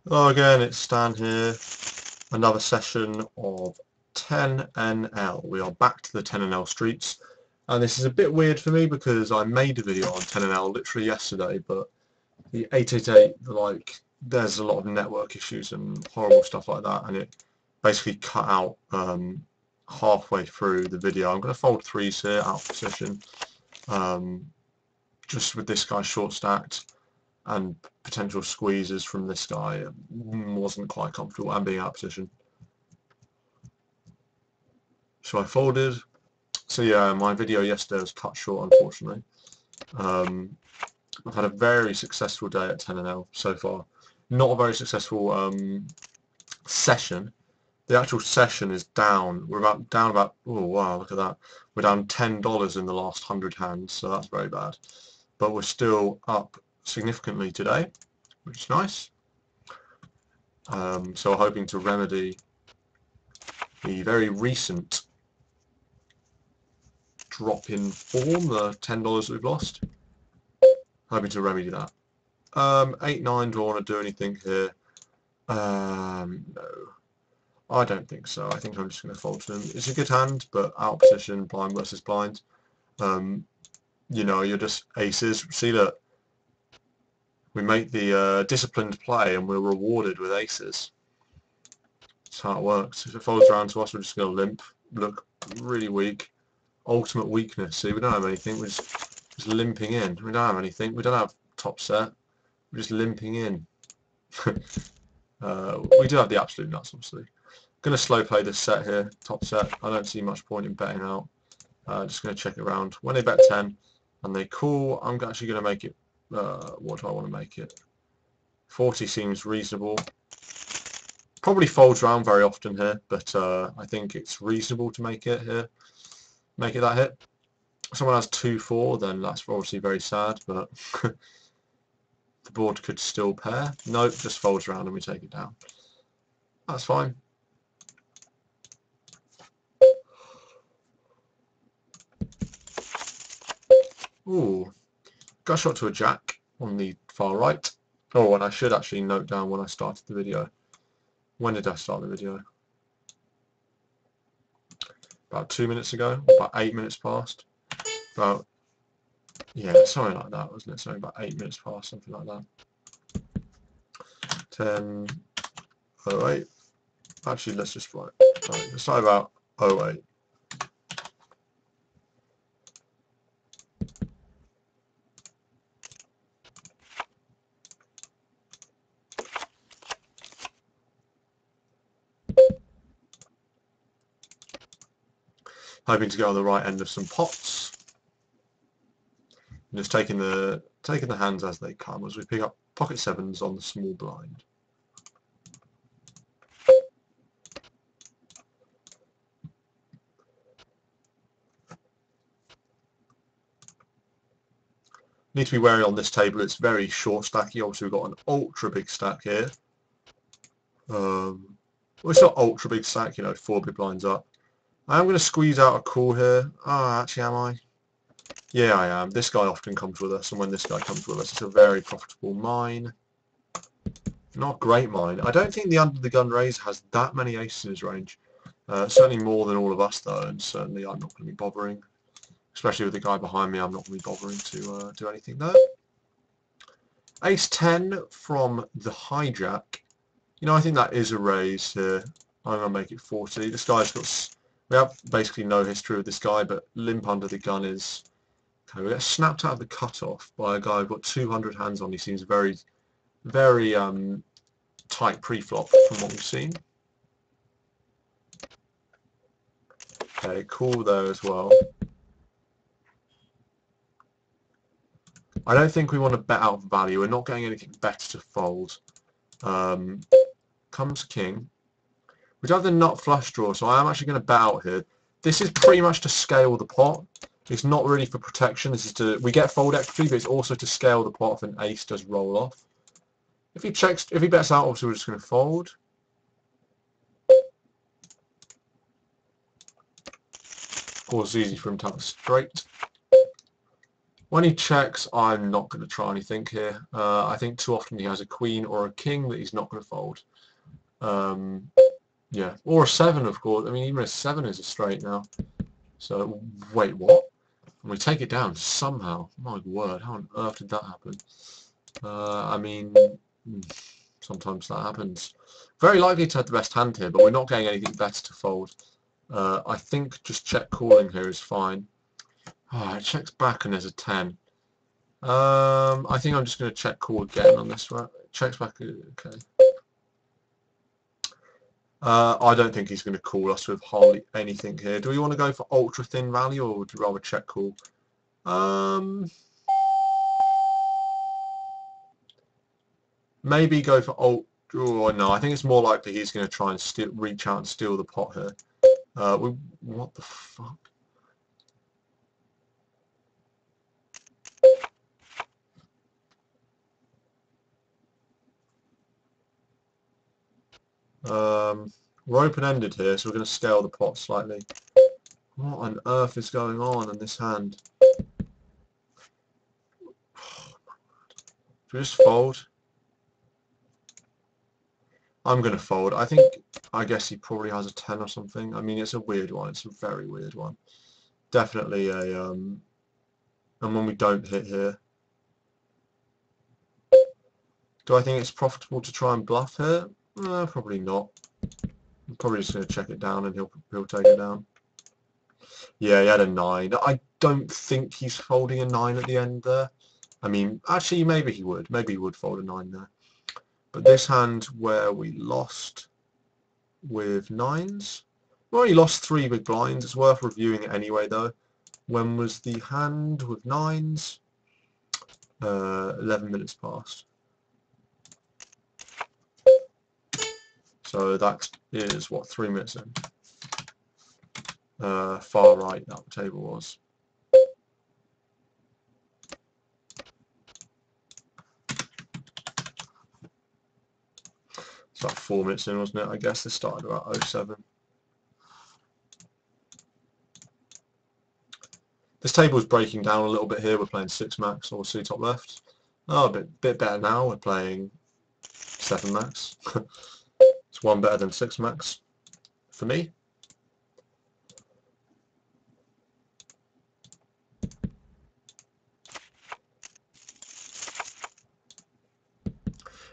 Hello again, it's Stan here. Another session of 10NL. We are back to the 10NL streets. And this is a bit weird for me because I made a video on 10NL literally yesterday, but the 888, there's a lot of network issues and horrible stuff like that, and it basically cut out halfway through the video. I'm going to fold threes here, out of position, just with this guy short stacked, and potential squeezes from this guy. Wasn't quite comfortable and being out of position. So I folded. So yeah, my video yesterday was cut short, unfortunately. I've had a very successful day at 10NL so far. Not a very successful session. The actual session is down. We're down about, oh wow, look at that. We're down $10 in the last 100 hands, so that's very bad. But we're still up significantly today, which is nice. So we're hoping to remedy the very recent drop in form, the $10 that we've lost. Hoping to remedy that. 8-9, do I want to do anything here? No. I don't think so. I think I'm just going to fold to them. It's a good hand, but out of position, blind versus blind. You know, you're just aces. See that we make the disciplined play and we're rewarded with aces. That's how it works. If it folds around to us, we're just going to limp, look really weak. Ultimate weakness. See, we don't have anything. We're just limping in. We don't have anything. We don't have top set. We're just limping in. We do have the absolute nuts, obviously. Going to slow play this set here, top set. I don't see much point in betting out. Just going to check it around. When they bet 10 and they call, I'm actually going to make it, what do I want to make it? 40 seems reasonable. Probably folds around very often here, but I think it's reasonable to make it here. Make it that hit. If someone has 2-4, then that's obviously very sad, but the board could still pair. Nope, just folds around and we take it down. That's fine. Ooh, got a shot to a jack on the far right. Oh, and I should actually note down when I started the video. When did I start the video? About 2 minutes ago, about 8 minutes past. About, yeah, something like that, wasn't it? Something about 8 minutes past, something like that. 10:08. Actually, let's just write. Right, let's start about 08. Hoping to go on the right end of some pots. And just taking the hands as they come as we pick up pocket sevens on the small blind. Need to be wary on this table. It's very short stacky. Obviously, we've got an ultra big stack here. Well, it's not ultra big stack, you know, 4 big blinds up. I am going to squeeze out a call here. Oh, actually, am I? Yeah, I am. This guy often comes with us, and when this guy comes with us, it's a very profitable mine. Not great mine. I don't think the under the gun raise has that many aces in his range. Certainly more than all of us, though, and certainly I'm not going to be bothering. Especially with the guy behind me, I'm not going to be bothering to do anything there. Ace 10 from the hijack. You know, I think that is a raise here. I'm going to make it 40. This guy's got... We have basically no history with this guy, but limp under the gun is... Okay, we get snapped out of the cutoff by a guy who's got 200 hands on. He seems very, very tight pre-flop from what we've seen. Okay, cool there as well. I don't think we want to bet out value. We're not getting anything better to fold. Comes king. We do have the nut flush draw, so I am actually going to bet out here. This is pretty much to scale the pot. It's not really for protection. This is to, we get fold equity, but it's also to scale the pot if an ace does roll off. If he bets out, obviously we're just going to fold. Of course, it's easy for him to have a straight. When he checks, I'm not going to try anything here. I think too often he has a queen or a king that he's not going to fold. Yeah, or a 7, of course. I mean, even a 7 is a straight now. So, wait, what? And we take it down somehow. My word, how on earth did that happen? I mean, sometimes that happens. Very likely to have the best hand here, but we're not getting anything better to fold. I think just check calling here is fine. Oh, it checks back and there's a 10. I think I'm just going to check call again on this one. Checks back, okay. I don't think he's going to call us with hardly anything here. Do we want to go for ultra thin value or would you rather check call? Maybe go for ult. Oh, no, I think it's more likely he's going to try and reach out and steal the pot here. What the fuck? We're open-ended here, so we're going to scale the pot slightly. What on earth is going on in this hand? Should we just fold? I'm going to fold. I guess he probably has a 10 or something. I mean, it's a weird one. It's a very weird one. Definitely a, and when we don't hit here. Do I think it's profitable to try and bluff here? Probably not. I'm probably just going to check it down and he'll take it down. Yeah, he had a 9. I don't think he's folding a 9 at the end there. I mean, actually, maybe he would. Maybe he would fold a 9 there. But this hand where we lost with 9s, well, he lost 3 big blinds. It's worth reviewing it anyway, though. When was the hand with 9s? 11 minutes past. So that is, what, 3 minutes in. Far right that table was. It's like 4 minutes in, wasn't it? I guess this started about 07. This table is breaking down a little bit here. We're playing 6 max, obviously top left. Oh, a bit better now. We're playing 7 max. It's 1 better than 6 max for me.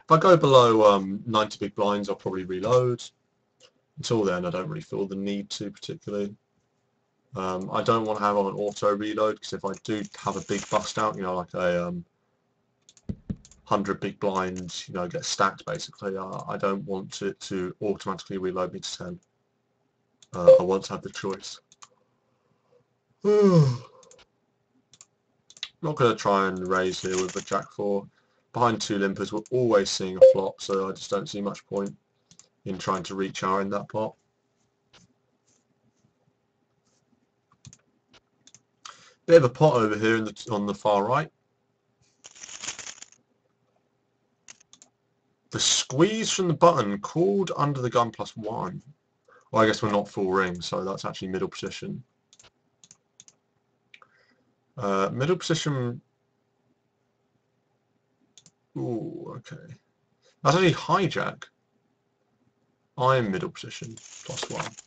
If I go below 90 big blinds, I'll probably reload. Until then, I don't really feel the need to particularly. I don't want to have on an auto reload because if I do have a big bust out, you know, like a 100 big blinds, you know, get stacked basically, I don't want it to automatically reload me to 10. I want to have the choice. Not going to try and raise here with a Jack 4. Behind 2 limpers, we're always seeing a flop, so I just don't see much point in trying to reach our end that pot. Bit of a pot over here on the far right. The squeeze from the button called under the gun +1. Well, I guess we're not full ring, so that's actually middle position. Middle position. Ooh, okay. That's actually hijack. I'm middle position +1.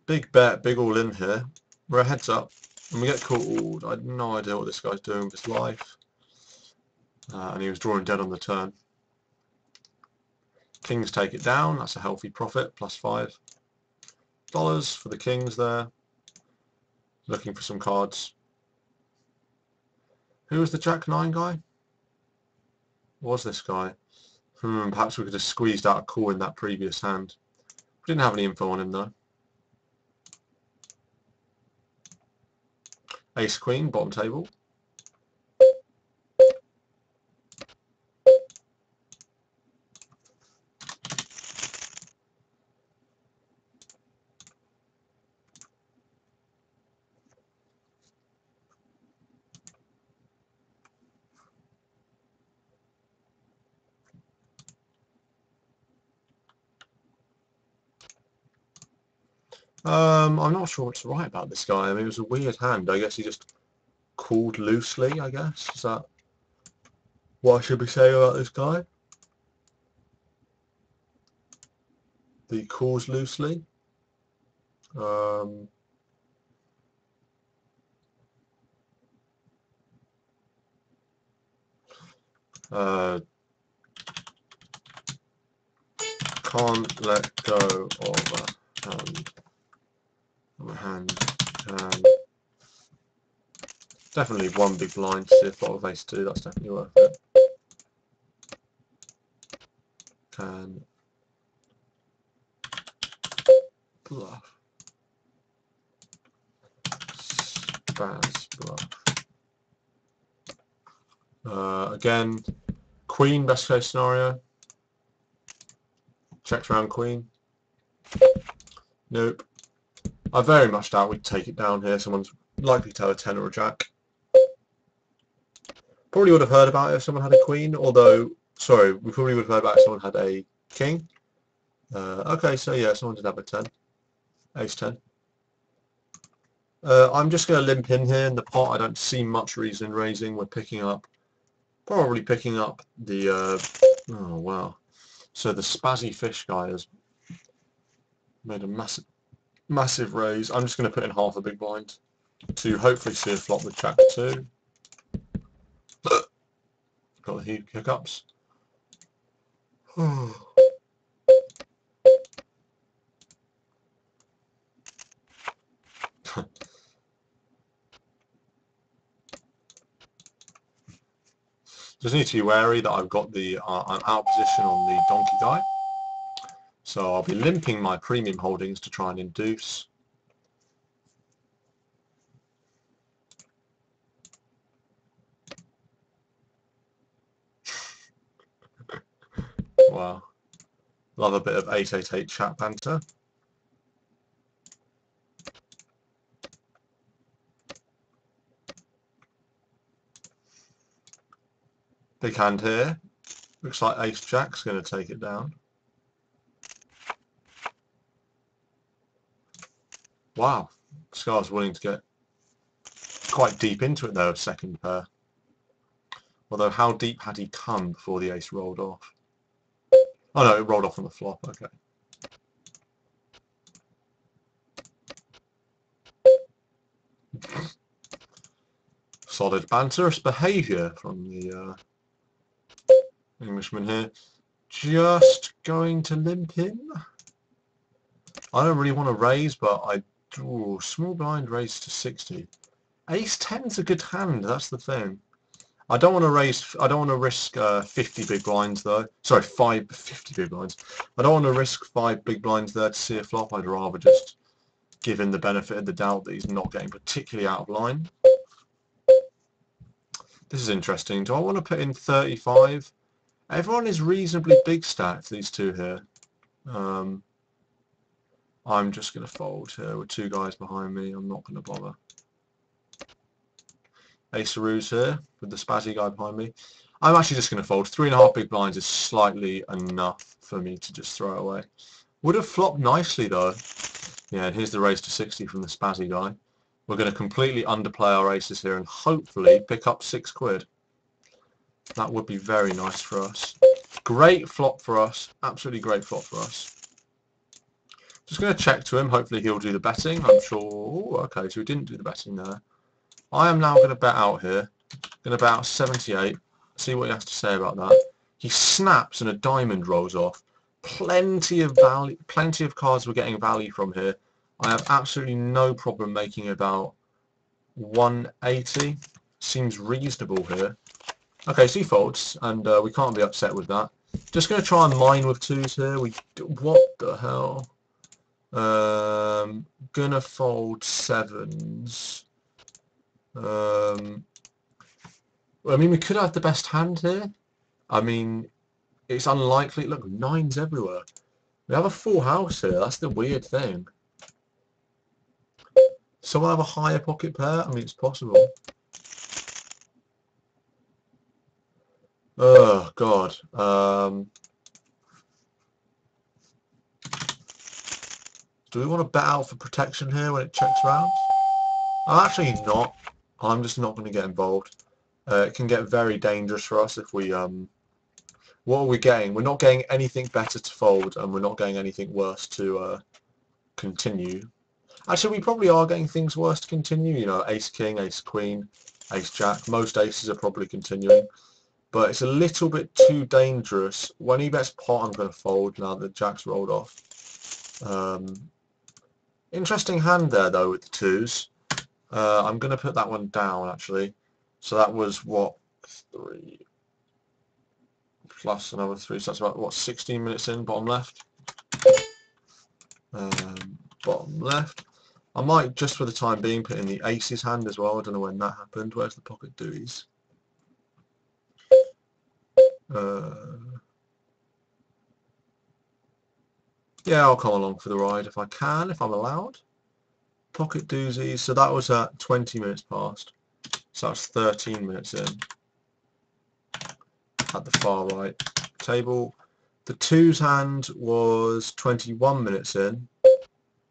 Big bet, big all in here. We're a heads up, and we get called. I had no idea what this guy's doing with his life. And he was drawing dead on the turn. Kings take it down. That's a healthy profit, +$5 for the kings there. Looking for some cards. Who was the Jack 9 guy? Was this guy? Perhaps we could have squeezed out a call in that previous hand. We didn't have any info on him though. Ace Queen, bottom table. I'm not sure what to write about this guy. I mean, it was a weird hand. I guess he just called loosely, I guess. Is that what I should be saying about this guy? He calls loosely. Um, uh, can't let go of a hand. Definitely one big blind to see a flop of ace 2. That's definitely worth it. Can bluff. Spaz bluff. Again, queen, best case scenario. Checks around queen. Nope. I very much doubt we'd take it down here. Someone's likely to have a 10 or a jack. Probably would have heard about it if someone had a queen, although, sorry, we probably would have heard about it if someone had a king. Okay, so yeah, someone did have a 10. Ace 10. I'm just going to limp in here in the pot. I don't see much reason in raising. We're probably picking up the, oh wow. So the spazzy fish guy has made a massive raise. I'm just going to put in half a big blind to hopefully see a flop with jack 2. Got the hiccups. Just need to be wary that I've got the I'm out of position on the donkey guy, so I'll be limping my premium holdings to try and induce. Wow, love a bit of 888 chat banter. Big hand here. Looks like ace jack's going to take it down. Wow, Scar's willing to get quite deep into it though, second pair. Although how deep had he come before the ace rolled off? Oh no, it rolled off on the flop, okay. Solid banterous behaviour from the Englishman here. Just going to limp in. I don't really want to raise, but small blind raise to 60. Ace 10's a good hand, that's the thing. I don't want to raise, I don't want to risk 50 big blinds though. Sorry, 50 big blinds. I don't want to risk 5 big blinds there to see a flop. I'd rather just give him the benefit of the doubt that he's not getting particularly out of line. This is interesting. Do I want to put in 35? Everyone is reasonably big stacked, these two here. I'm just going to fold here with 2 guys behind me. I'm not going to bother. Ace of Roos here with the spazzy guy behind me. I'm actually just going to fold. 3.5 big blinds is slightly enough for me to just throw away. Would have flopped nicely though. Yeah, and here's the raise to 60 from the spazzy guy. We're going to completely underplay our aces here and hopefully pick up 6 quid. That would be very nice for us. Great flop for us. Absolutely great flop for us. Just going to check to him. Hopefully he'll do the betting. I'm sure. Ooh, okay, so he didn't do the betting there. I am now going to bet out here. Going to bet out 78. See what he has to say about that. He snaps and a diamond rolls off. Plenty of value. Plenty of cards we're getting value from here. I have absolutely no problem making about 180. Seems reasonable here. Okay, so he folds, and we can't be upset with that. Just going to try and mine with 2s here. What the hell? Gonna fold 7s. I mean, we could have the best hand here. I mean, it's unlikely. Look, 9s everywhere. We have a full house here. That's the weird thing. Someone have a higher pocket pair? I mean, it's possible. Oh, God. Do we want to bet out for protection here when it checks round? I'm actually not. I'm just not going to get involved. It can get very dangerous for us if we... what are we getting? We're not getting anything better to fold, and we're not getting anything worse to continue. Actually, we probably are getting things worse to continue. You know, ace king, ace queen, ace jack. Most aces are probably continuing. But it's a little bit too dangerous. When he bets pot, I'm going to fold now that jack's rolled off. Interesting hand there, though, with the twos. I'm going to put that one down, actually. So that was, what, 3 plus another 3. So that's about, what, 16 minutes in, bottom left. Bottom left. I might, just for the time being, put in the aces hand as well. I don't know when that happened. Where's the pocket deuce? Yeah, I'll come along for the ride if I can, if I'm allowed. Pocket doozies. So that was at 20 minutes past. So that's 13 minutes in. At the far right table. The twos hand was 21 minutes in.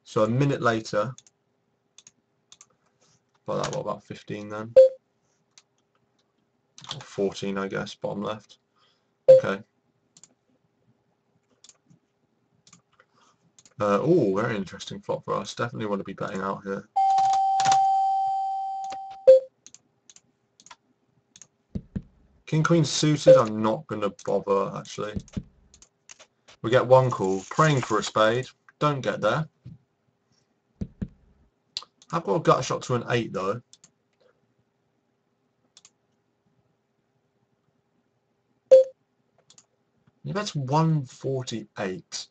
So a minute later. By that, what, about 15 then? Or 14, I guess, bottom left. Okay. Oh, very interesting flop for us. Definitely want to be betting out here. King Queen suited, I'm not going to bother actually. We get one call. Praying for a spade. Don't get there. I've got a gut shot to an 8 though. He bets 148.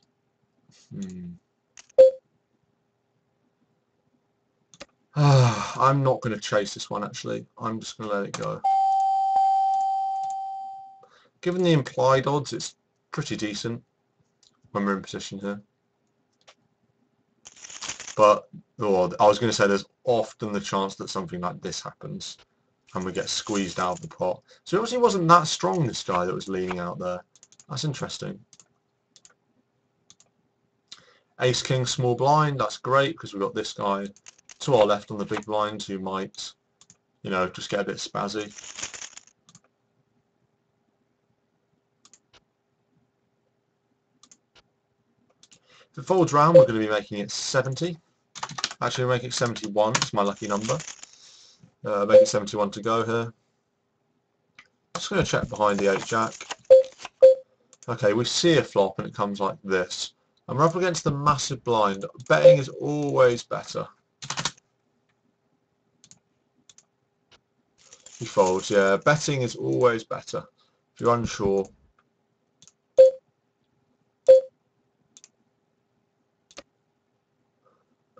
I'm not going to chase this one actually. I'm just going to let it go. Given the implied odds, it's pretty decent when we're in position here. But I was going to say there's often the chance that something like this happens and we get squeezed out of the pot. So it obviously wasn't that strong, this guy that was leaning out there. That's interesting. Ace King small blind, that's great because we've got this guy to our left on the big blind who might, you know, just get a bit spazzy. If it folds round, we're going to be making it 70. Actually, we're making it 71. It's my lucky number. Make it 71 to go here. Just going to check behind the 8-jack. Okay, we see a flop and it comes like this. And we're up against the massive blind. Betting is always better. He folds, yeah. Betting is always better. If you're unsure.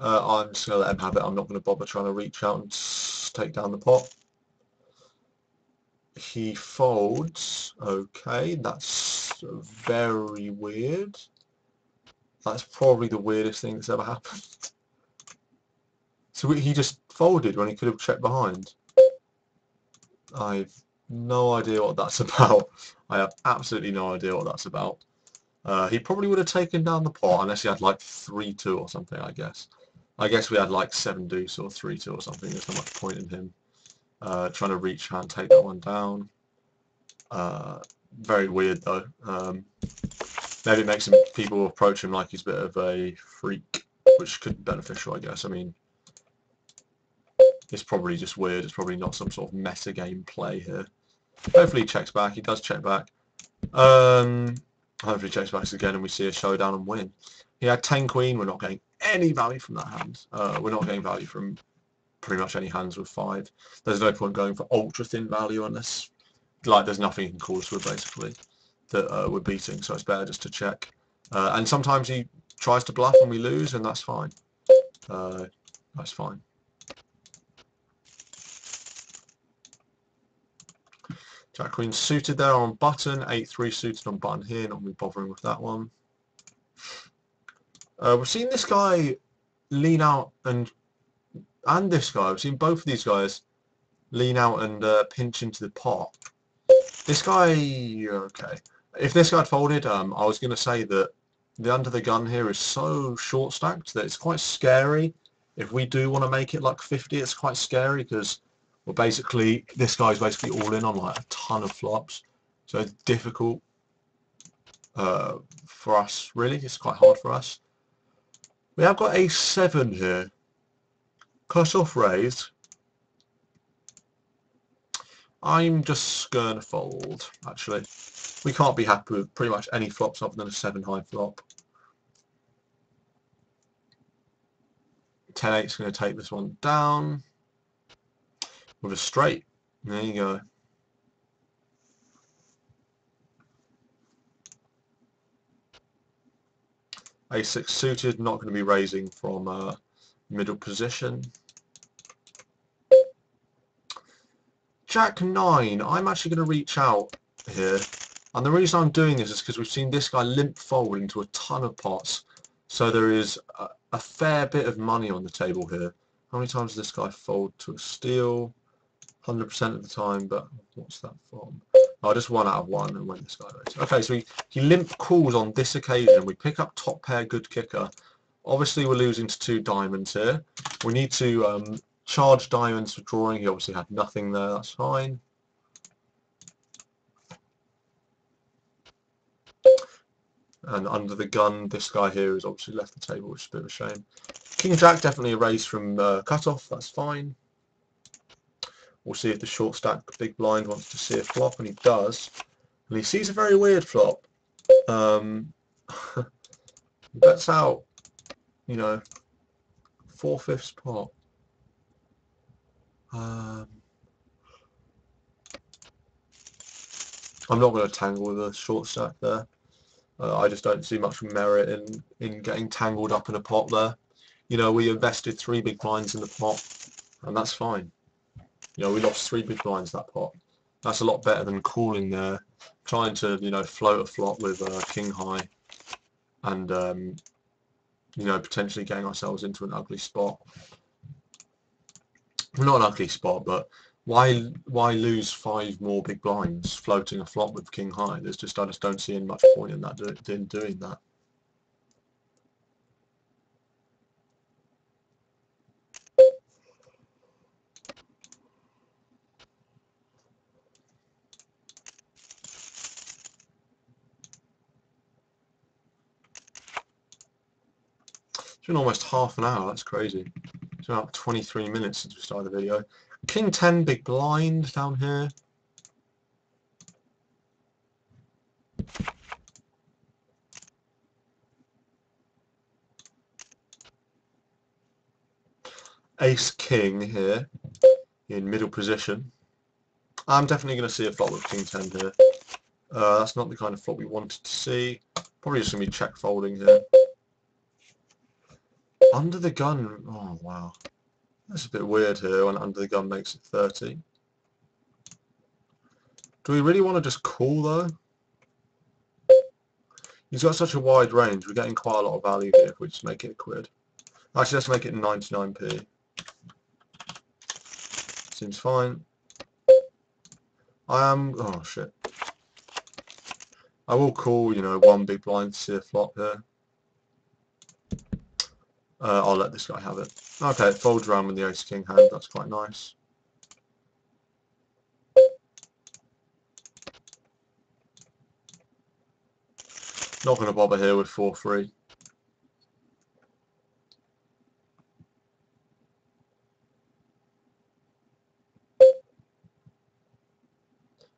I'm just going to let him have it. I'm not going to bother trying to reach out and take down the pot. He folds. Okay, that's very weird. That's probably the weirdest thing that's ever happened. So he just folded when he could have checked behind. I've no idea what that's about. I have absolutely no idea what that's about. He probably would have taken down the pot unless he had like 3-2 or something, I guess. I guess we had like 7 deuce or 3-2 or something. There's not much point in him trying to reach out and take that one down. Very weird though. Maybe it makes people approach him like he's a bit of a freak, which could be beneficial, I guess. I mean, it's probably just weird. It's probably not some sort of meta game play here. Hopefully he checks back. He does check back. Hopefully he checks back again and we see a showdown and win. He had 10 queen. We're not getting any value from that hand. We're not getting value from pretty much any hands with 5. There's no point going for ultra thin value unless, like, there's nothing he can call us with basically that we're beating. So it's better just to check. And sometimes he tries to bluff and we lose, and that's fine. That's fine. Jack Queen suited there on button, 8-3 suited on button here, not really bothering with that one. We've seen this guy lean out and this guy, we've seen both of these guys lean out and pinch into the pot. This guy, okay. If this guy had folded, I was going to say that the under the gun here is so short stacked that it's quite scary. If we do want to make it like 50, it's quite scary because well, basically this guy's basically all in on like a ton of flops, so it's difficult for us. Really, it's quite hard for us. We have got a7 here. Cut off raised. I'm just going to fold, actually. We can't be happy with pretty much any flops other than a 7 high flop. 10-8 is going to take this one down with a straight. There you go. A6 suited, not going to be raising from middle position. Jack 9, I'm actually going to reach out here. And the reason I'm doing this is because we've seen this guy limp fold into a ton of pots. So there is a fair bit of money on the table here. How many times does this guy fold to a steal? 100% of the time, but what's that from? Oh, just 1 out of 1 and when this guy raised. Okay, so he limp calls on this occasion. We pick up top pair, good kicker. Obviously we're losing to 2 diamonds here. We need to charge diamonds for drawing. He obviously had nothing there, that's fine. And under the gun, this guy here has obviously left the table, which is a bit of a shame. King Jack definitely a raise from cut-off, that's fine. We'll see if the short stack big blind wants to see a flop, and he does. And he sees a very weird flop. Bets out, you know, 4/5 pot. I'm not going to tangle with a short stack there. I just don't see much merit in getting tangled up in a pot there. You know, we invested 3 big blinds in the pot, and that's fine. You know, we lost 3 big blinds that pot. That's a lot better than calling there, trying to, you know, float a flop with king high, and you know, potentially getting ourselves into an ugly spot. Not an ugly spot, but why lose 5 more big blinds floating a flop with king high? I just don't see much point in that in doing that. It's been almost half an hour, that's crazy. It's been about 23 minutes since we started the video. King 10 big blind down here. Ace King here in middle position. I'm definitely going to see a flop with King 10 here. That's not the kind of flop we wanted to see. Probably just going to be check folding here. Under the gun, oh wow. That's a bit weird here when under the gun makes it 30. Do we really want to just call though? He's got such a wide range, we're getting quite a lot of value here if we just make it a quid. Actually, let's make it 99p. Seems fine. Oh shit. I will call, you know, 1 big blind to see a flop here. I'll let this guy have it. Okay, it folds around with the ace king hand, that's quite nice. Not going to bother here with 4-3.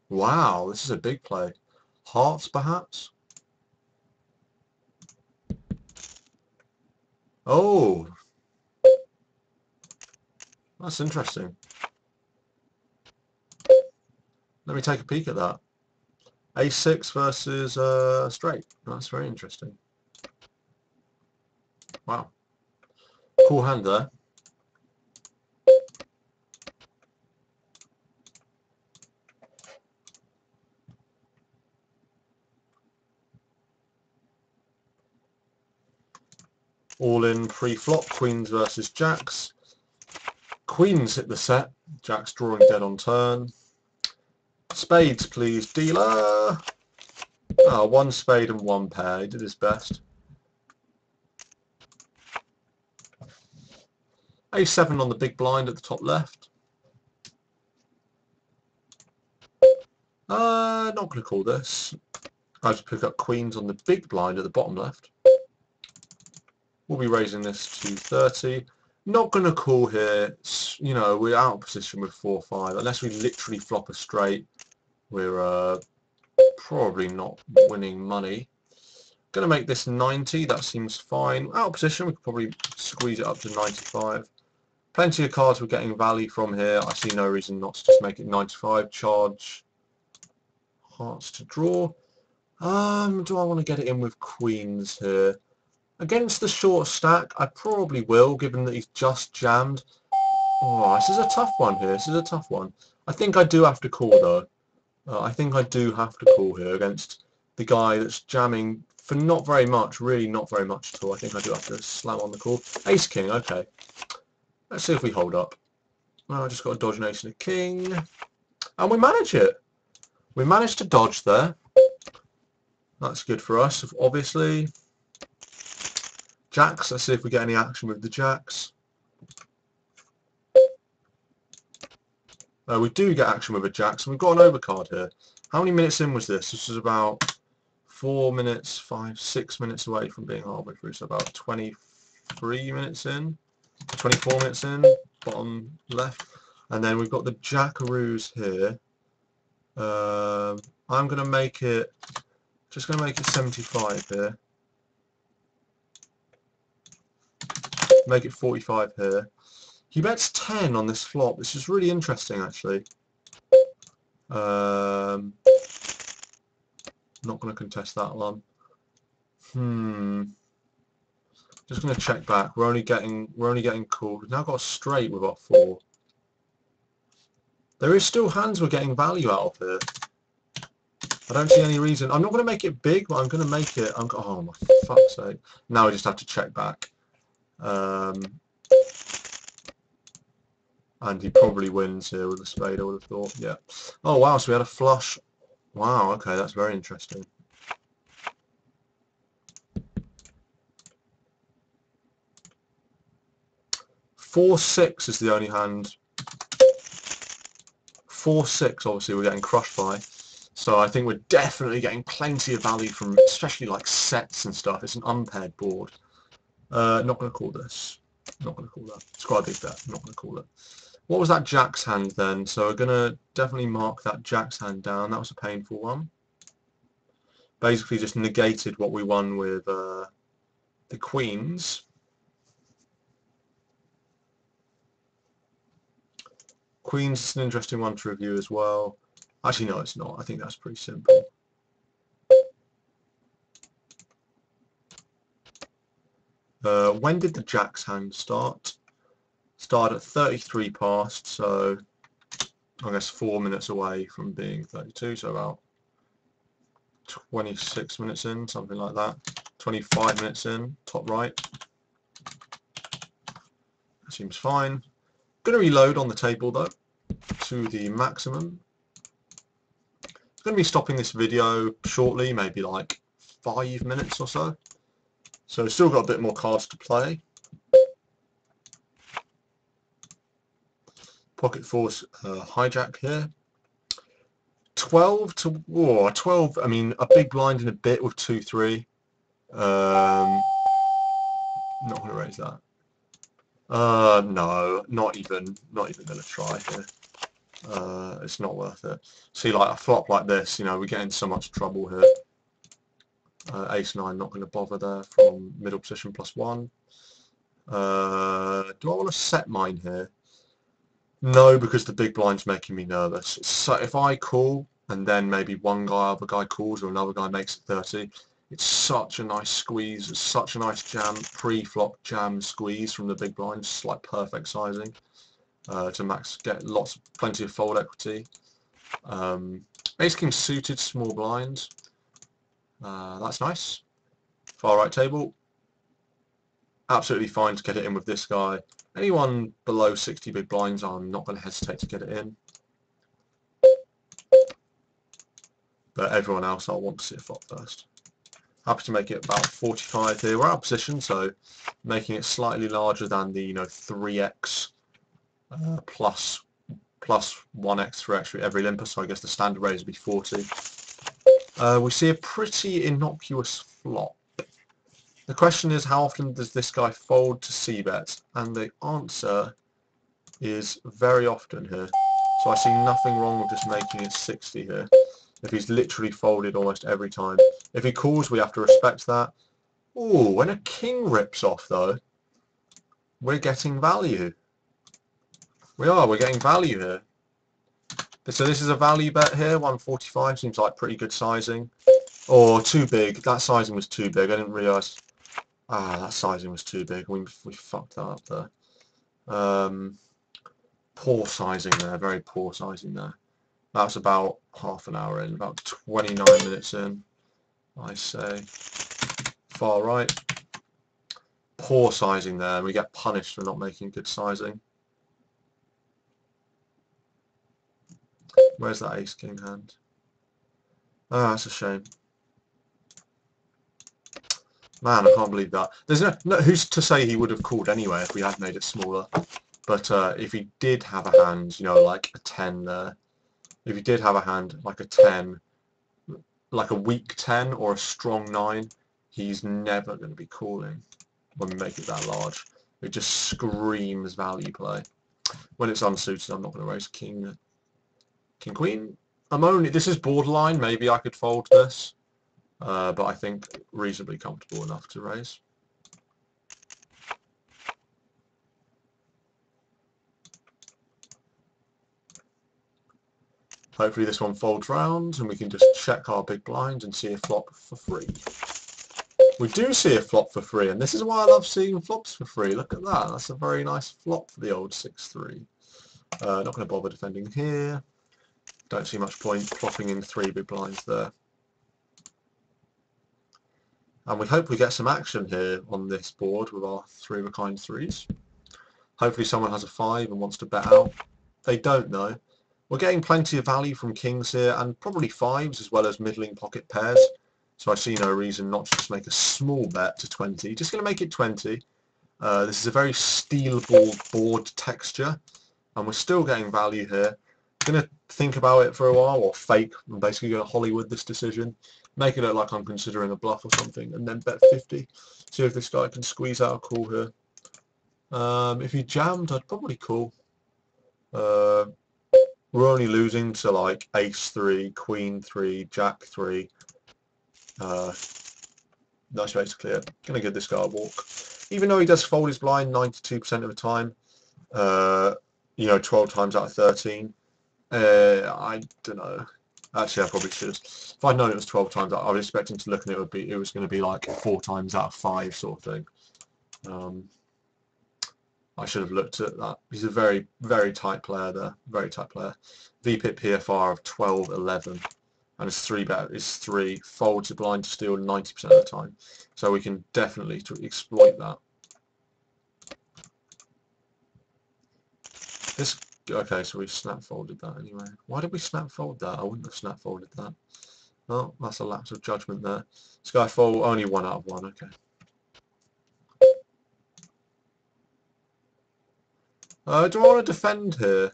Wow, this is a big play. Hearts, perhaps? Oh! That's interesting. Let me take a peek at that. A6 versus straight. That's very interesting. Wow. Cool hand there. All in pre-flop, queens versus jacks. Queens hit the set, jacks drawing dead on turn. Spades please, dealer! Oh, 1 spade and 1 pair, he did his best. A7 on the big blind at the top left. Not going to call this. I just pick up queens on the big blind at the bottom left. We'll be raising this to 30. Not going to call here. You know, we're out of position with 4-5. Unless we literally flop a straight, we're probably not winning money. Going to make this 90. That seems fine. Out of position, we could probably squeeze it up to 95. Plenty of cards we're getting value from here. I see no reason not to just make it 95. Charge. Hearts to draw. Do I want to get it in with queens here? Against the short stack, I probably will, given that he's just jammed. Oh, this is a tough one here. This is a tough one. I think I do have to call, though. I think I do have to call here against the guy that's jamming for not very much, really not very much at all. I think I do have to slam on the call. Ace king, okay. Let's see if we hold up. Well, I just got to dodge an ace and a king. And we manage it. We managed to dodge there. That's good for us, obviously. Jacks, let's see if we get any action with the jacks. We do get action with a jacks, and we've got an overcard here. How many minutes in was this? This was about 4 minutes, 6 minutes away from being halfway through, so about 23 minutes in, 24 minutes in, bottom left. And then we've got the jackaroos here. I'm going to make it, just going to make it 75 here. Make it 45 here. He bets 10 on this flop. This is really interesting, actually. Not going to contest that one. Just going to check back. We're only getting called. We've now got a straight with our 4. There is still hands we're getting value out of here. I don't see any reason. I'm not going to make it big, but I'm going to make it. Oh my fuck's sake! Now I just have to check back. And he probably wins here with a spade, I would have thought. Yeah. Oh wow, so we had a flush. Wow, okay, that's very interesting. Four, 6 is the only hand. 4-6, obviously we're getting crushed by. So I think we're definitely getting plenty of value from, especially like sets and stuff. It's an unpaired board. Not going to call this. Not going to call that. It's quite a big bet. Not going to call it. What was that Jack's hand then? So we're going to definitely mark that Jack's hand down. That was a painful one. Basically just negated what we won with the Queens. Queens is an interesting one to review as well. Actually, no, it's not. I think that's pretty simple. When did the Jack's hand start? Started at 33 past, so I guess 4 minutes away from being 32, so about 26 minutes in, something like that. 25 minutes in, top right. That seems fine. Going to reload on the table though, to the maximum. I'm going to be stopping this video shortly, maybe like 5 minutes or so. So still got a bit more cards to play. Pocket force hijack here. 12 to 12. I mean, a big blind in a bit with 2-3. Not going to raise that. No, not even going to try here. It's not worth it. See, like a flop like this, you know, we're getting so much trouble here. Ace-9, not going to bother there from middle position +1. Do I want to set mine here? No, because the big blind's making me nervous. So if I call and then maybe other guy calls or another guy makes it 30, it's such a nice squeeze. It's such a nice jam, pre-flop jam squeeze from the big blind. Just like perfect sizing to get plenty of fold equity. Ace King suited, small blind. That's nice. Far right table. Absolutely fine to get it in with this guy. Anyone below 60 big blinds, I'm not going to hesitate to get it in. But everyone else, I'll want to see a flop first. Happy to make it about 45 here. We're out of position, so making it slightly larger than the 3x plus 1x for every limper. So I guess the standard raise would be 40. We see a pretty innocuous flop. The question is, how often does this guy fold to c-bet? And the answer is very often here. So I see nothing wrong with just making it 60 here. If he's literally folded almost every time. If he calls, we have to respect that. Ooh, when a king rips off though, we're getting value. We're getting value here. So this is a value bet here, 145 seems like pretty good sizing. Or too big, that sizing was too big, I didn't realise. That sizing was too big, we fucked that up there. Poor sizing there, very poor sizing there. That's about half an hour in, about 29 minutes in, I say. Far right. Poor sizing there, we get punished for not making good sizing. Where's that ace-king hand? That's a shame. Man, I can't believe that. There's no who's to say he would have called anyway if we had made it smaller. But if he did have a hand, like a 10 there, if he did have a hand like a 10, like a weak 10 or a strong 9, he's never going to be calling when we make it that large. It just screams value play. When it's unsuited, I'm not going to raise king, queen. This is borderline, maybe I could fold this, but I think reasonably comfortable enough to raise. Hopefully this one folds round and we can just check our big blind and see a flop for free. We do see a flop for free, and this is why I love seeing flops for free. Look at that. That's a very nice flop for the old 6-3. Not going to bother defending here. Don't see much point plopping in 3 big blinds there. And we hope we get some action here on this board with our 3 of a kind 3s. Hopefully someone has a 5 and wants to bet out. They don't though. We're getting plenty of value from kings here, and probably 5s as well as middling pocket pairs. So I see no reason not to just make a small bet to 20. Just going to make it 20. This is a very stealable board texture, and we're still getting value here. I'm going to think about it for a while, or fake. I'm basically going to Hollywood this decision. Make it look like I'm considering a bluff or something, and then bet 50. See if this guy can squeeze out a call here. If he jammed, I'd probably call. We're only losing to like ace 3, queen 3, jack 3. Nice way to clear. Gonna give this guy a walk. Even though he does fold his blind 92% of the time, 12 times out of 13. I don't know. Actually, I probably should. If I'd known it was 12 times, I was expecting to look and it was going to be like 4 times out of 5 sort of thing. I should have looked at that. He's a very, very tight player there. Very tight player. VPIP PFR of 12-11. And his 3-bet is 3. Folds a blind to steal 90% of the time. So we can definitely exploit that. Okay, so we snap folded that anyway. Why did we snap fold that? I wouldn't have snap folded that. Oh, that's a lapse of judgment there. Skyfall, only 1 out of 1, okay. Do I want to defend here?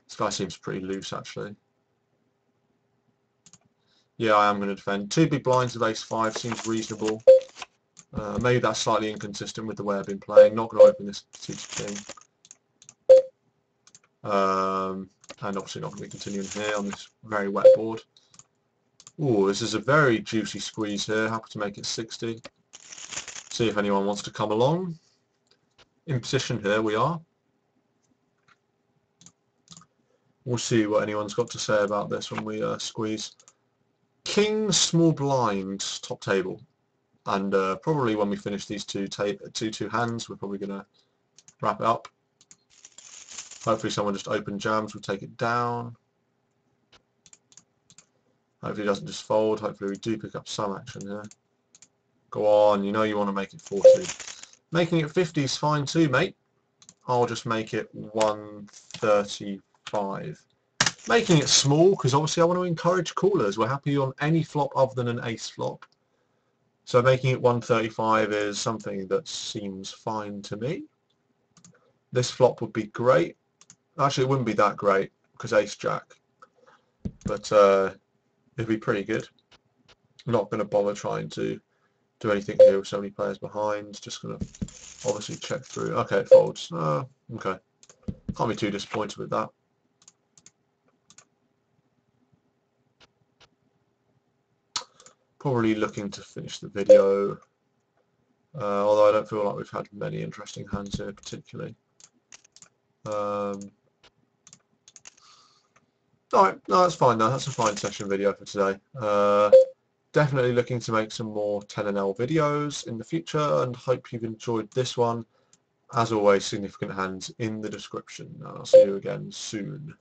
This guy seems pretty loose actually. Yeah, I am going to defend. 2 big blinds of ace 5 seems reasonable. Maybe that's slightly inconsistent with the way I've been playing. Not going to open this suited king. And obviously not going to be continuing here on this very wet board. Ooh, this is a very juicy squeeze here. Happy to make it 60. See if anyone wants to come along. In position here we are. We'll see what anyone's got to say about this when we squeeze. King, small blind, top table. And probably when we finish these two hands, we're probably going to wrap it up. Hopefully someone just open jams, we'll take it down. Hopefully it doesn't just fold. Hopefully we do pick up some action here. Go on, you know you want to make it 40. Making it 50 is fine too, mate. I'll just make it 135. Making it small because obviously I want to encourage callers. We're happy on any flop other than an ace flop. So making it 135 is something that seems fine to me. This flop would be great. Actually, it wouldn't be that great because ace jack. But it'd be pretty good. I'm not going to bother trying to do anything here with so many players behind. Just going to obviously check through. Okay, it folds. Okay. Can't be too disappointed with that. Probably looking to finish the video. Although I don't feel like we've had many interesting hands here particularly. Alright, no, that's fine though. That's a fine session video for today. Definitely looking to make some more 10NL videos in the future, and hope you've enjoyed this one. As always, significant hands in the description. I'll see you again soon.